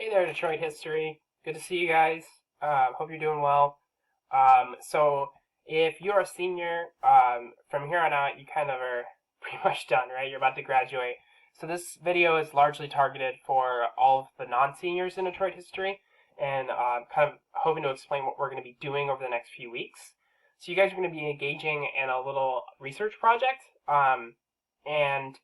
Hey there, Detroit History. Good to see you guys. Hope you're doing well. So if you're a senior, from here on out, you kind of are pretty much done, right? You're about to graduate. So this video is largely targeted for all of the non-seniors in Detroit history, and kind of hoping to explain what we're going to be doing over the next few weeks. So you guys are going to be engaging in a little research project, and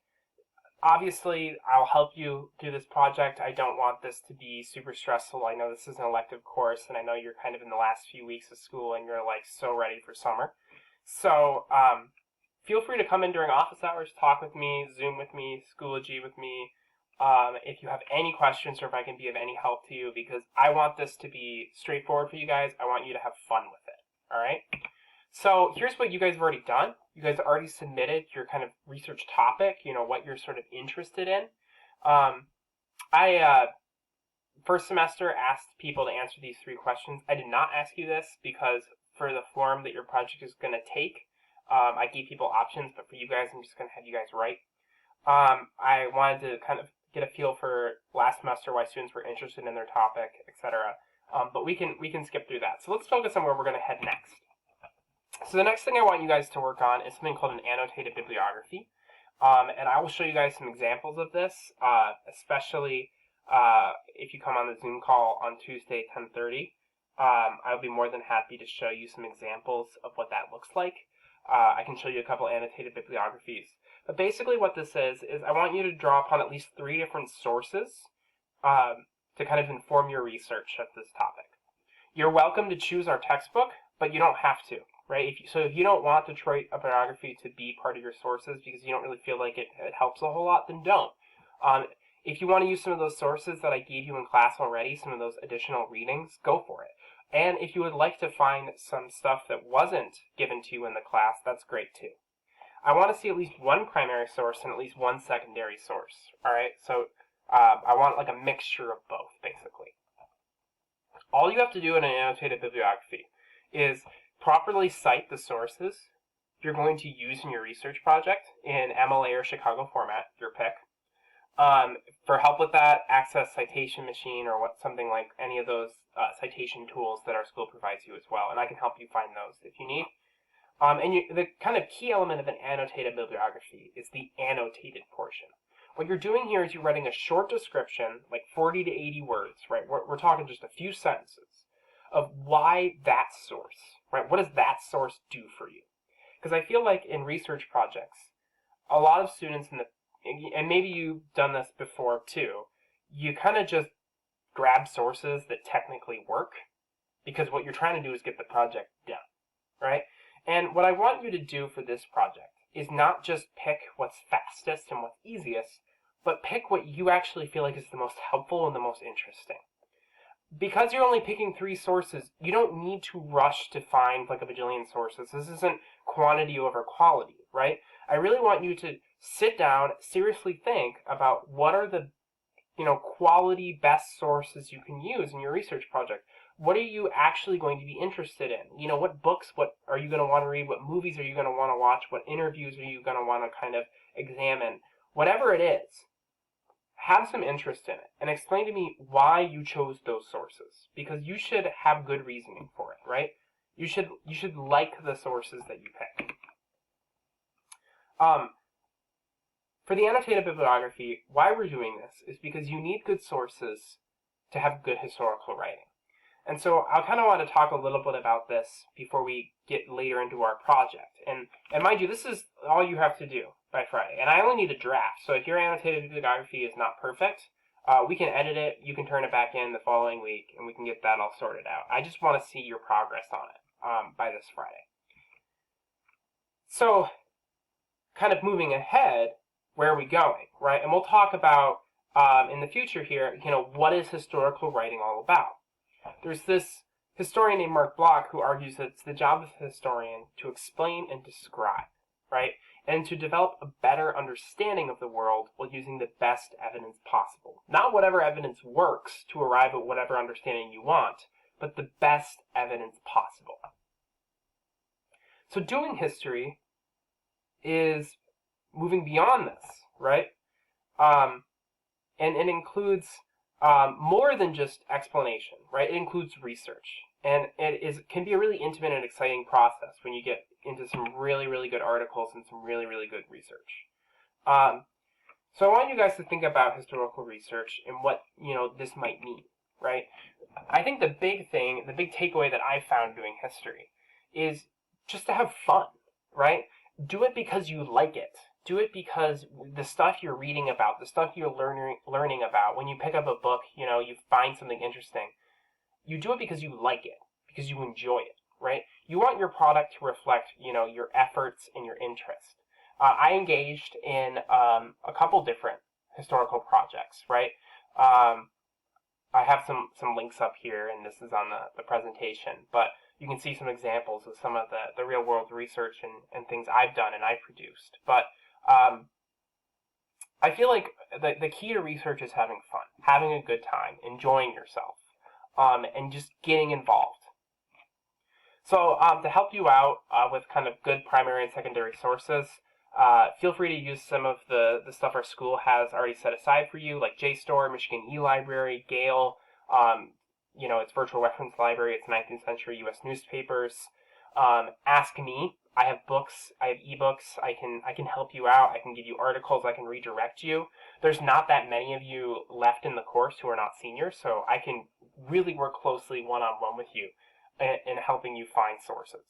obviously, I'll help you through this project. I don't want this to be super stressful. I know this is an elective course, and I know you're kind of in the last few weeks of school, and you're like so ready for summer. So feel free to come in during office hours, talk with me, Zoom with me, Schoology with me. If you have any questions or if I can be of any help to you, because I want this to be straightforward for you guys. I want you to have fun with it. All right. So here's what you guys have already done. You guys already submitted your kind of research topic, what you're sort of interested in. I first semester asked people to answer these 3 questions. I did not ask you this because for the form that your project is going to take, I gave people options, but for you guys, I'm just going to have you guys write. I wanted to kind of get a feel for last semester why students were interested in their topic, etc. But we can skip through that. So let's focus on where we're going to head next. So the next thing I want you guys to work on is something called an annotated bibliography. And I will show you guys some examples of this, especially if you come on the Zoom call on Tuesday, 10:30. I'll be more than happy to show you some examples of what that looks like. I can show you a couple annotated bibliographies. But basically what this is I want you to draw upon at least 3 different sources to kind of inform your research of this topic. You're welcome to choose our textbook, but you don't have to. Right? If you don't want Detroit bibliography to be part of your sources because you don't really feel like it helps a whole lot, then don't. If you want to use some of those sources that I gave you in class already, some of those additional readings, go for it. And if you would like to find some stuff that wasn't given to you in the class, that's great too. I want to see at least one primary source and at least one secondary source. All right, so I want like a mixture of both, basically. All you have to do in an annotated bibliography is properly cite the sources you're going to use in your research project in MLA or Chicago format, your pick. For help with that, access Citation Machine or something like any of those citation tools that our school provides you as well, and I can help you find those if you need. The kind of key element of an annotated bibliography is the annotated portion. What you're doing here is you're writing a short description, like 40 to 80 words, right? We're talking just a few sentences of why that source, right? What does that source do for you? Because I feel like in research projects, a lot of students and maybe you've done this before too, you kind of just grab sources that technically work because what you're trying to do is get the project done, right? And what I want you to do for this project is not just pick what's fastest and what's easiest, but pick what you actually feel like is the most helpful and the most interesting. Because you're only picking 3 sources, you don't need to rush to find like a bajillion sources. This isn't quantity over quality, right? I really want you to sit down, seriously think about what are the, quality best sources you can use in your research project. What are you actually going to be interested in? What books, what are you going to want to read? What movies are you going to want to watch? What interviews are you going to want to kind of examine? Whatever it is, have some interest in it and explain to me why you chose those sources, because you should have good reasoning for it, right? You should like the sources that you pick. For the annotated bibliography, why we're doing this is because you need good sources to have good historical writing. And so I kind of want to talk a little bit about this before we get later into our project. And mind you, this is all you have to do by Friday. And I only need a draft, so if your annotated bibliography is not perfect, we can edit it, you can turn it back in the following week, and we can get that all sorted out. I just want to see your progress on it by this Friday. So, kind of moving ahead, where are we going, right? And we'll talk about, in the future here, what is historical writing all about? There's this historian named Mark Bloch who argues that it's the job of a historian to explain and describe, right? And to develop a better understanding of the world while using the best evidence possible. Not whatever evidence works to arrive at whatever understanding you want, but the best evidence possible. So doing history is moving beyond this, right? And it includes more than just explanation, right? It includes research. And can be a really intimate and exciting process when you get into some really, really good articles and some really, really good research. So I want you guys to think about historical research and what, this might mean, right? I think the big takeaway that I found doing history is just to have fun, right? Do it because you like it. Do it because the stuff you're reading about, the stuff you're learning about, when you pick up a book, you find something interesting. You do it because you like it, because you enjoy it, right? You want your product to reflect, your efforts and your interest. I engaged in a couple different historical projects, right? I have some links up here, and this is on the presentation, but you can see some examples of some of the real world research and things I've done and I've produced. But I feel like the key to research is having fun, having a good time, enjoying yourself, and just getting involved. So to help you out with kind of good primary and secondary sources, feel free to use some of the stuff our school has already set aside for you, like JSTOR, Michigan eLibrary, Gale, its virtual reference library, it's 19th century U.S. newspapers. Ask me. I have books, I have ebooks, I can help you out, I can give you articles, I can redirect you. There's not that many of you left in the course who are not seniors, so I can really work closely one-on-one with you in helping you find sources.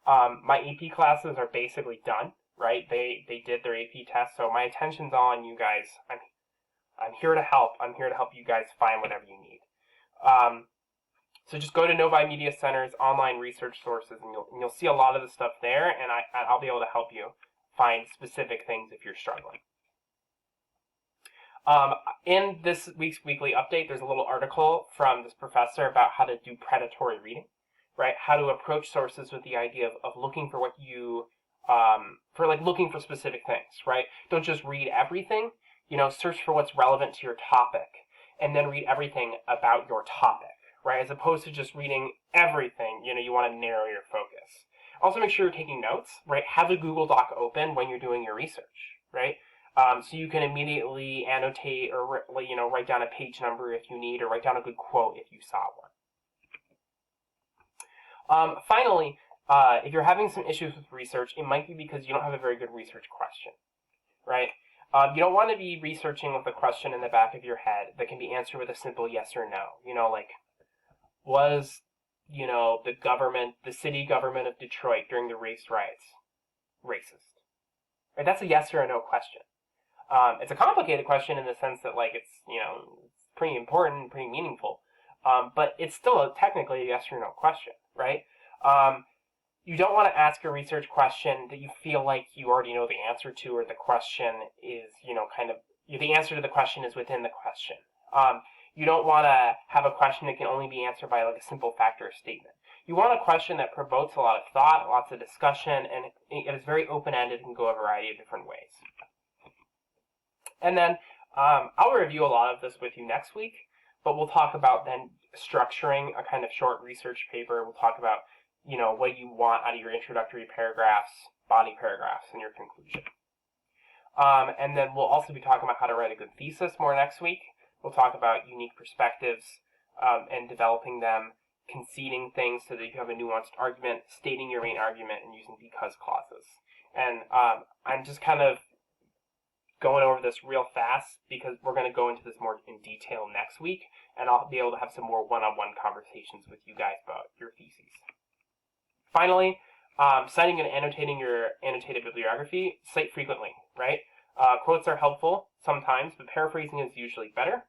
My AP classes are basically done, right? They did their AP test, so my attention's on you guys. I'm here to help. I'm here to help you guys find whatever you need. So just go to Novi Media Center's online research sources, and you'll see a lot of the stuff there, and I'll be able to help you find specific things if you're struggling. In this week's weekly update, there's a little article from this professor about how to do predatory reading, right? How to approach sources with the idea of looking for what you, looking for specific things, right? Don't just read everything, search for what's relevant to your topic, and then read everything about your topic, right? As opposed to just reading everything, you want to narrow your focus. Also make sure you're taking notes, right? Have a Google Doc open when you're doing your research, right? So you can immediately annotate or, write down a page number if you need, or write down a good quote if you saw one. Finally, if you're having some issues with research, it might be because you don't have a very good research question, right? You don't want to be researching with a question in the back of your head that can be answered with a simple yes or no. Was, the city government of Detroit during the race riots racist? Right? That's a yes or a no question. It's a complicated question in the sense that, it's pretty important, pretty meaningful, but it's still technically a yes or no question, right? You don't want to ask a research question that you feel like you already know the answer to, or the question is, the answer to the question is within the question. You don't want to have a question that can only be answered by a simple fact or a statement. You want a question that provokes a lot of thought, lots of discussion, and it is very open-ended and can go a variety of different ways. And then I'll review a lot of this with you next week, but we'll talk about then structuring a kind of short research paper. We'll talk about, what you want out of your introductory paragraphs, body paragraphs, and your conclusion. And then we'll also be talking about how to write a good thesis more next week. We'll talk about unique perspectives and developing them, conceding things so that you have a nuanced argument, stating your main argument, and using because clauses. And I'm just kind of going over this real fast because we're going to go into this more in detail next week, and I'll be able to have some more one-on-one conversations with you guys about your theses. Finally, citing and annotating your annotated bibliography, cite frequently, right? Quotes are helpful sometimes, but paraphrasing is usually better.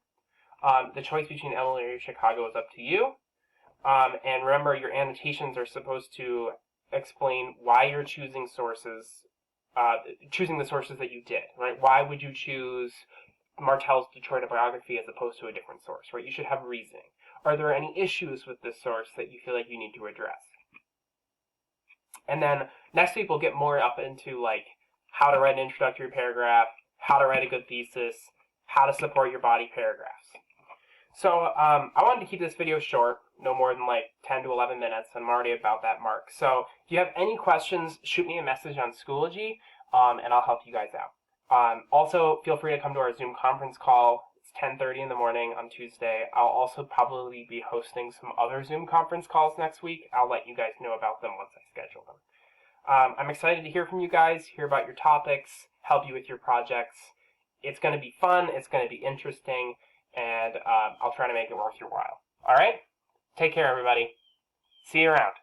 The choice between Emily or Chicago is up to you. And remember, your annotations are supposed to explain why you're choosing sources, choosing the sources that you did, right? Why would you choose Martell's Detroit biography as opposed to a different source, right? You should have reasoning. Are there any issues with this source that you feel like you need to address? And then next week we'll get more up into how to write an introductory paragraph, how to write a good thesis, how to support your body paragraphs. So I wanted to keep this video short, no more than 10 to 11 minutes. I'm already about that mark. So if you have any questions, shoot me a message on Schoology, and I'll help you guys out. Also, feel free to come to our Zoom conference call. It's 10:30 in the morning on Tuesday. I'll also probably be hosting some other Zoom conference calls next week. I'll let you guys know about them once I schedule them. I'm excited to hear from you guys, hear about your topics, help you with your projects. It's going to be fun, it's going to be interesting, and I'll try to make it worth your while. All right? Take care, everybody. See you around.